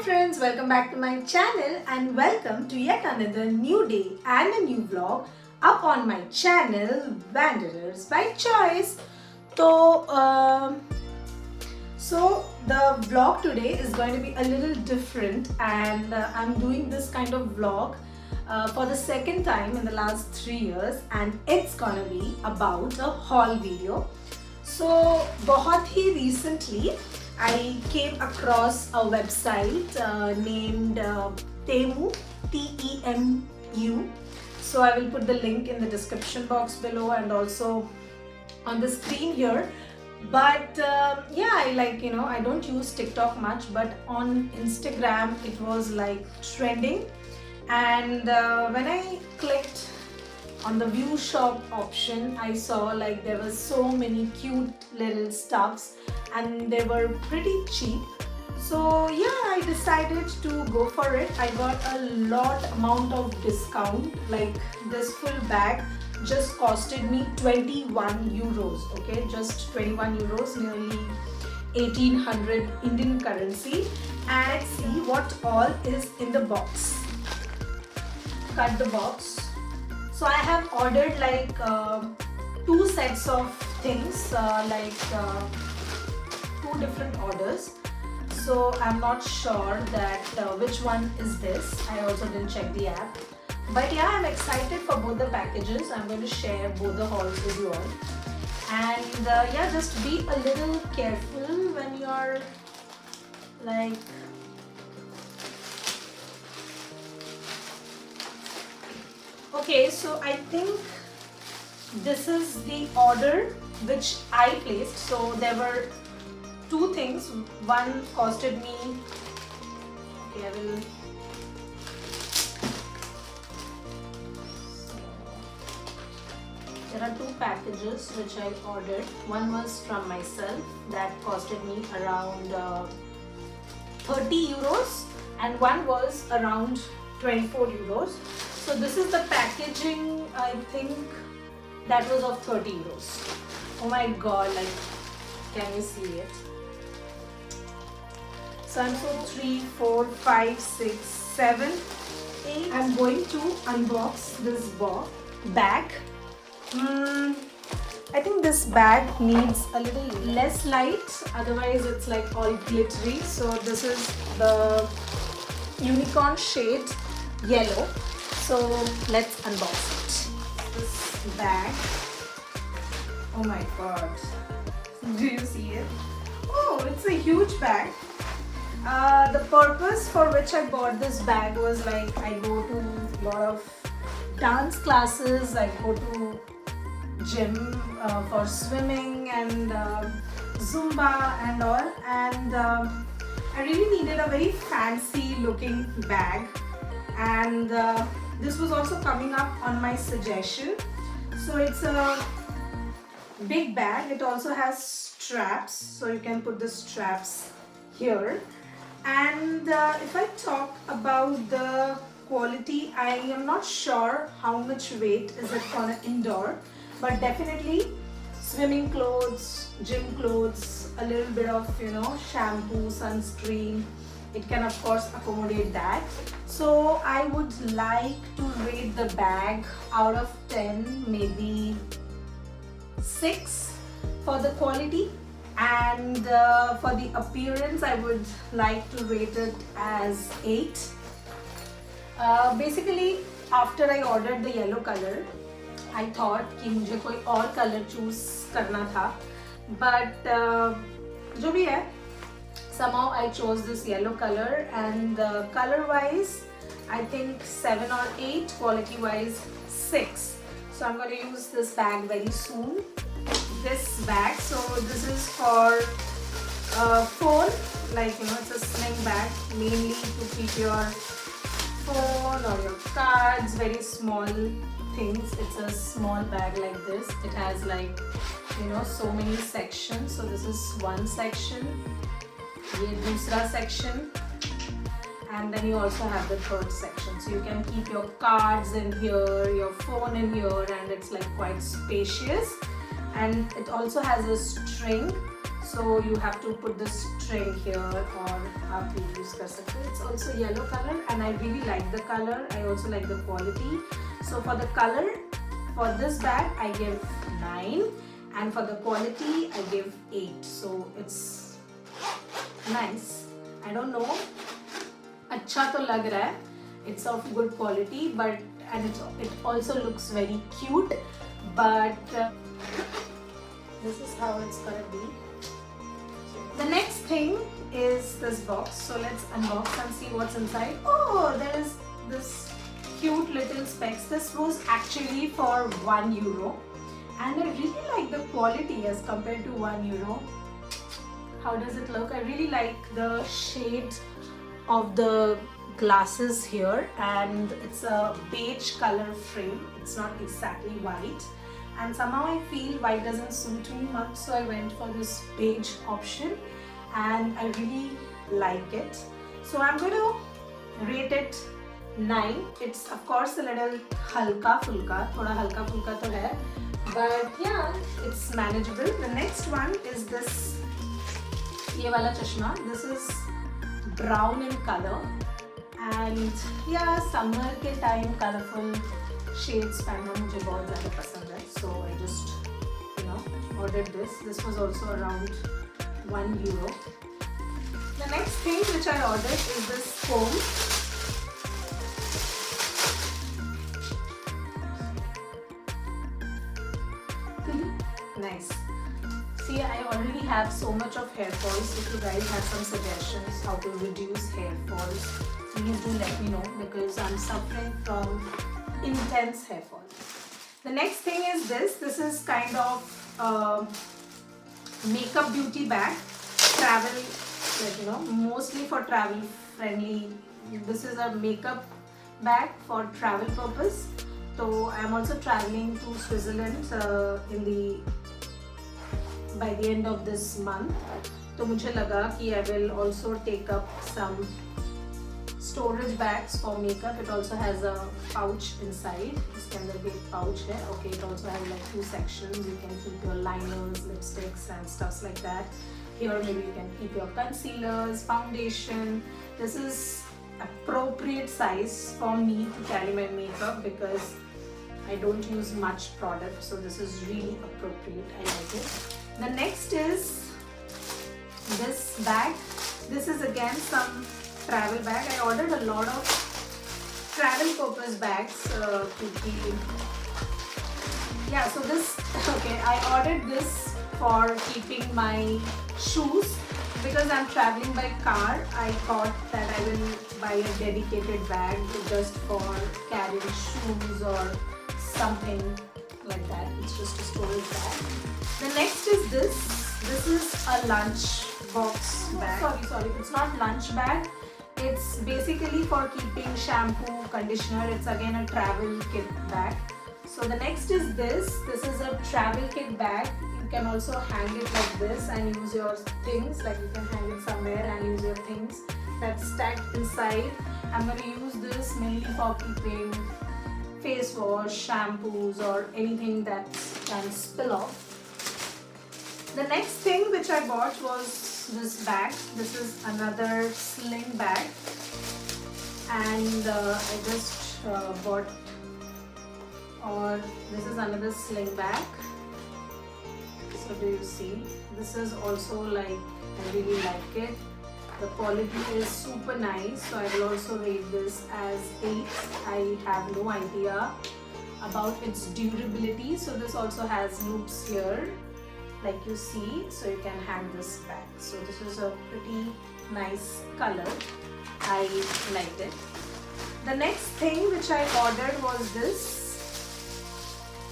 friends, welcome back to my channel and welcome to yet another new day and a new vlog up on my channel Wanderers by Choice. So, the vlog today is going to be a little different and I'm doing this kind of vlog for the second time in the last 3 years and it's gonna be about a haul video. So, बहुत ही recently I came across a website named Temu, T-E-M-U. So I will put the link in the description box below and also on the screen here. But yeah, I don't use TikTok much, but on Instagram it was like trending. And when I clicked on the view shop option, I saw like there were so many cute little stuffs and they were pretty cheap. So yeah, I decided to go for it. I got a lot amount of discount. Like this full bag just costed me 21 euros. Okay, just 21 euros, nearly 1800 Indian currency. And let's see what all is in the box. Cut the box. So I have ordered like 2 sets of things, two different orders. So I'm not sure that which one is this. I also didn't check the app. But yeah, I'm excited for both the packages. I'm going to share both the hauls with you all. And yeah, just be a little careful when you're like... Okay, so I think this is the order which I placed. So there were 2 things. One costed me, okay, there are 2 packages which I ordered. One was from myself that costed me around 30 euros and one was around 24 euros. So this is the packaging, I think that was of 30 euros. Oh my god, like, can you see it? So I'm 3, 4, 5, 6, 7, 8. I'm going to unbox this bag. I think this bag needs a little less light, otherwise it's like all glittery. So this is the unicorn shade yellow. So let's unbox it. This bag. Oh my god. Do you see it? Oh, it's a huge bag. The purpose for which I bought this bag was like I go to a lot of dance classes, I go to gym for swimming and Zumba and all, and I really needed a very fancy looking bag, and this was also coming up on my suggestion. So it's a big bag. It also has straps, so you can put the straps here. And if I talk about the quality, I am not sure how much weight is it gonna endure, but definitely swimming clothes, gym clothes, a little bit of shampoo, sunscreen, it can of course accommodate that. So I would like to rate the bag out of 10, maybe 6 for the quality, and for the appearance I would like to rate it as 8. Basically after I ordered the yellow color, I thought कि मुझे कोई और color choose करना था, but जो भी है, somehow I chose this yellow color, and color wise I think 7 or 8, quality wise 6. So I'm going to use this bag very soon. This bag, so this is for phone, like it's a sling bag mainly to keep your phone or your cards, very small things. It's a small bag like this. It has like so many sections. So this is one section, ये दूसरा section, and then you also have the third section. So you can keep your cards in here, your phone in here, and it's like quite spacious. And it also has a string, So you have to put the string here or आप use कर सकते हो. It's also yellow color and I really like the color. I also like the quality. So for the color, for this bag I give 9 and for the quality I give 8. So it's nice. I don't know. अच्छा तो लग रहा है. It's of good quality, but it also looks very cute. But this is how it's gonna be. The next thing is this box. So let's unbox and see what's inside. Oh, there is this cute little specs. This was actually for €1, and I really like the quality as compared to €1. How does it look? I really like the shade of the glasses here, and it's a beige color frame. It's not exactly white, and somehow I feel white doesn't suit me much, so I went for this beige option and I really like it. So I'm going to rate it 9. It's of course a little halka fulka, thoda halka fulka to hai, but yeah, it's manageable. The next one is this ye wala chashma. This is brown in color, and yeah, summer के time colorful shades पहनना मुझे बहुत ज़्यादा पसंद है. So I just ordered this. This was also around €1. The next thing which I ordered is this comb. Nice. See, I already have so much of hair falls. If you guys have some suggestions how to reduce hair falls, please do let me know, because I'm suffering from intense hair fall. The next thing is this. This is kind of makeup beauty bag. Travel, mostly for travel friendly. This is a makeup bag for travel purpose. So I'm also traveling to Switzerland by the end of this month. तो मुझे लगा कि I will also take up some storage bags for makeup. It also has a pouch inside. इसके अंदर भी एक pouch है. Okay, it also has like 2 sections. You can keep your liners, lipsticks and stuff like that. Here maybe you can keep your concealers, foundation. This is appropriate size for me to carry my makeup because I don't use much product. So this is really appropriate. I like it. The next is this bag. This is again some travel bag. I ordered a lot of travel purpose bags so this, okay, I ordered this for keeping my shoes because I'm traveling by car. I thought that I will buy a dedicated bag just for carrying shoes or something like that. It's just a storage bag. The next is this. This is a lunch box bag. Sorry, it's not lunch bag. It's basically for keeping shampoo, conditioner. It's again a travel kit bag. So the next is this. This is a travel kit bag. You can also hang it like this and use your things. Like you can hang it somewhere and use your things that's stacked inside. I'm going to use this mainly for keeping face wash, shampoos or anything that can spill off. The next thing which I bought was this bag. This is another sling bag, and I just bought, or this is another sling bag. So do you see? This is also like, I really like it. The quality is super nice, so I will also rate this as 8. I have no idea about its durability. So this also has loops here, like you see, so you can hang this back. So this is a pretty nice color. I like it. The next thing which I ordered was this.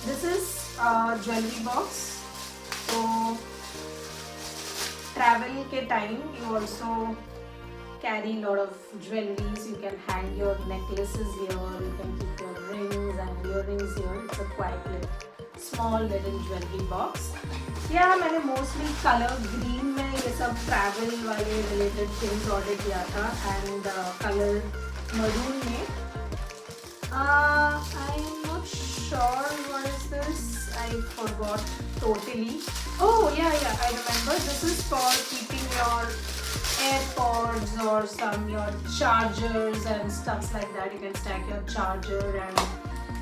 This is a jewelry box. So travel ke time you also carry a lot of jewelries. You can hang your necklaces here, you can keep your rings and earrings here. It's a quite small little jewelry box. Yeah, मैंने mostly color green में ये सब travel वाले related things order किया था, and color maroon में I'm not sure what is this? I forgot totally. Oh yeah, I remember. This is for keeping your AirPods or your chargers and stuffs like that. You can stack your charger and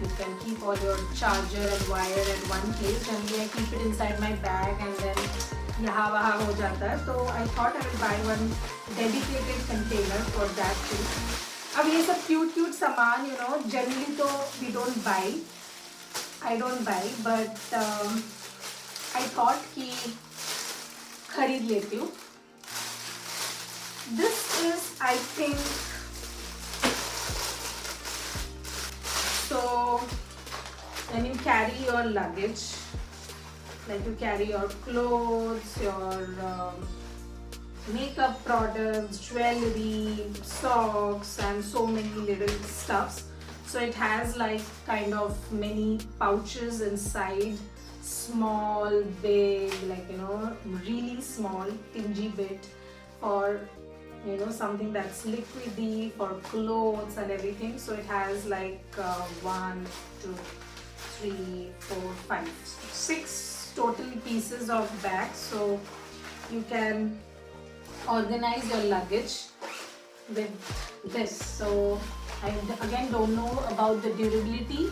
you can keep all your charger and wire at one place. Generally I keep it inside my bag and then यहाँ वहाँ हो जाता है. So I thought I will buy one dedicated container for that too. अब ये सब cute सामान, you know, generally तो we don't buy. I don't buy, but I thought कि खरीद लेती हूँ. This is, I think, so when you carry your luggage, like you carry your clothes, your makeup products, jewelry, socks, and so many little stuffs. So it has like kind of many pouches inside, small, big, like, you know, really small, tingy bit for, you know, something that's liquidy, for clothes and everything. So it has like 1, 2, 3, 4, 5, 6 total pieces of bags. So you can organize your luggage with this. So I again don't know about the durability,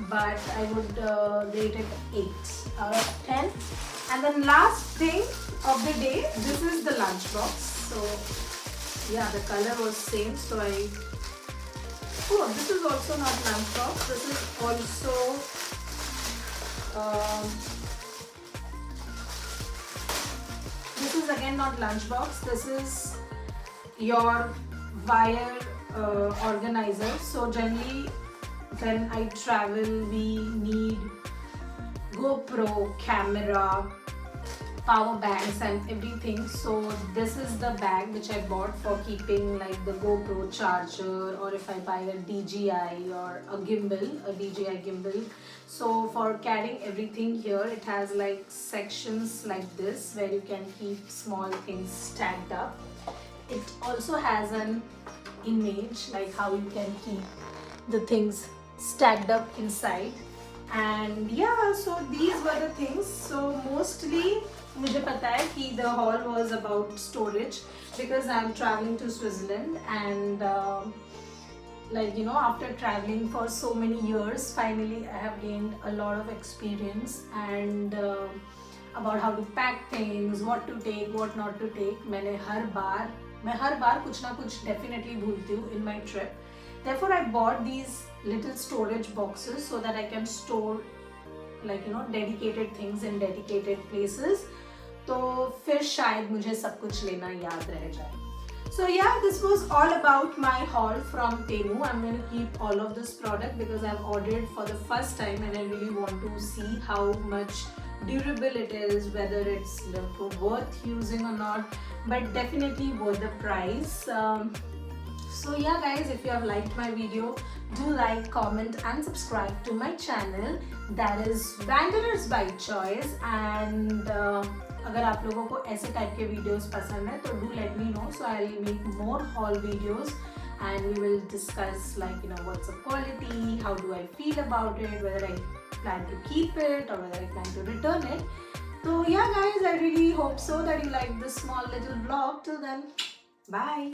but I would rate it 8 out of 10. And then last thing of the day, this is the lunch box. So yeah, the color was same. So oh, this is also not lunch box. This is also this is again not lunch box. This is your wire organizer. So generally when I travel, we need GoPro camera, power banks and everything. So this is the bag which I bought for keeping like the GoPro charger, or if I buy a DJI or a DJI gimbal. So for carrying everything here, it has like sections like this where you can keep small things stacked up. It also has an image like how you can keep the things stacked up inside. And yeah, so these were the things. So mostly मुझे पता है कि the haul was about storage because I'm traveling to Switzerland, and like, you know, after traveling for so many years, finally I have gained a lot of experience and about how to pack things, what to take, what not to take. मैं हर बार कुछ ना कुछ definitely भूलती हूँ in my trip. Therefore I bought these little storage boxes so that I can store, like, you know, dedicated things in dedicated places. तो फिर शायद मुझे सब कुछ लेना याद रह जाए. So yeah, this was all about my haul from Temu. I'm going to keep all of this product because I've ordered for the first time and I really want to see how much durable it is, whether it's worth using or not, but definitely worth the price. So yeah guys, if you have liked my video, do like, comment and subscribe to my channel, that is Wanderers by Choice. And अगर आप लोगों को ऐसे type के videos पसंद है तो do let me know, so I'll make more haul videos and we will discuss, like, you know, what's the quality, how do I feel about it, whether I plan to keep it or whether I plan to return it. So yeah guys, I really hope so that you like this small little vlog. Till then, bye.